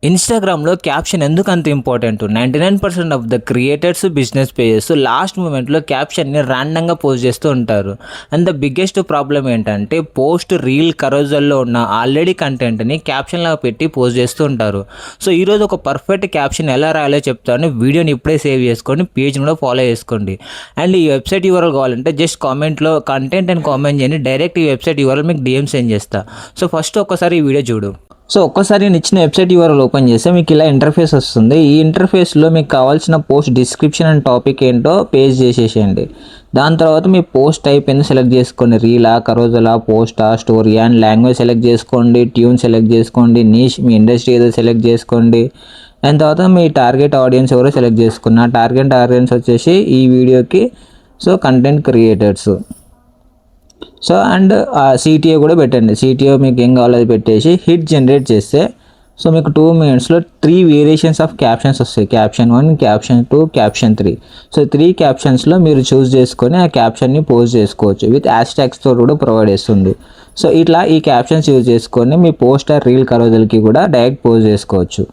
ఇన్‌స్టాగ్రామ్‌లో క్యాప్షన్ ఎందుకు అంత important? 99% of the creators, business pages last మొమెంట్‌లో క్యాప్షన్‌ని ర్యాండమ్‌గా పోస్ట్ చేస్తూ ఉంటారు. అండ్ ద బిగ్గెస్ట్ ప్రాబ్లమ్ ఏంటంటే పోస్ట్ రీల్ కరోజల్‌లో ఉన్న ఆల్రెడీ కంటెంట్‌ని క్యాప్షన్‌లాగా పెట్టి పోస్ట్ చేస్తూ ఉంటారు. సో ఈరోజు ఒక పర్ఫెక్ట్ క్యాప్షన్ ఎలా రాయాలో చెప్తాను. వీడియోని ఇప్పుడే సేవ్ చేసుకోండి. పేజ్‌ని కూడా ఫాలో చేసుకోండి. అండ్ ఈ వెబ్‌సైట్ యూఆర్ఎల్ కావాలంటే జస్ట్ కామెంట్‌లో కంటెంట్ అని కామెంట్ చేయండి. డైరెక్ట్ ఈ వెబ్‌సైట్ యూఆర్ఎల్ మీకు డీఎం సెండ్ చేస్తా. సో ఫస్ట్ ఒక్కసారి ఈ వీడియో చూడు. సో ఒక్కసారి నేను ఇచ్చిన వెబ్సైట్ యూఆర్ఎల్ ఓపెన్ చేస్తే మీకు ఇలా ఇంటర్ఫేస్ వస్తుంది. ఈ ఇంటర్ఫేస్లో మీకు కావాల్సిన పోస్ట్ డిస్క్రిప్షన్ అండ్ టాపిక్ ఏంటో పేజ్ చేసేసేయండి. దాని తర్వాత మీ పోస్ట్ టైప్ ఏందో సెలెక్ట్ చేసుకోండి. రీలా, కరోజలా, పోస్టా, స్టోరీ అండ్ లాంగ్వేజ్ సెలెక్ట్ చేసుకోండి. ట్యూన్ సెలెక్ట్ చేసుకోండి. నీష్ మీ ఇండస్ట్రీ ఏదో సెలెక్ట్ చేసుకోండి. దాని తర్వాత మీ టార్గెట్ ఆడియన్స్ ఎవరో సెలెక్ట్ చేసుకున్న టార్గెట్ ఆడియన్స్ వచ్చేసి ఈ వీడియోకి so content creators. So and CTO కూడా పెట్టండి. సిటిఓ మీకు ఏం కావాలో అది పెట్టేసి హిట్ జనరేట్ చేస్తే సో మీకు 2 మినిట్స్లో 3 వేరియేషన్స్ ఆఫ్ క్యాప్షన్స్ వస్తాయి. Caption 1, caption 2, caption 3. సో 3 క్యాప్షన్స్లో మీరు చూస్ చేసుకొని ఆ క్యాప్షన్ని పోస్ట్ చేసుకోవచ్చు. విత్ హ్యాష్ట్యాగ్స్తో కూడా ప్రొవైడ్ చేస్తుంది. సో ఇట్లా ఈ క్యాప్షన్స్ యూజ్ చేసుకొని మీ పోస్టర్ రీల్ కరోజల్కి కూడా డైరెక్ట్ పోస్ట్ చేసుకోవచ్చు.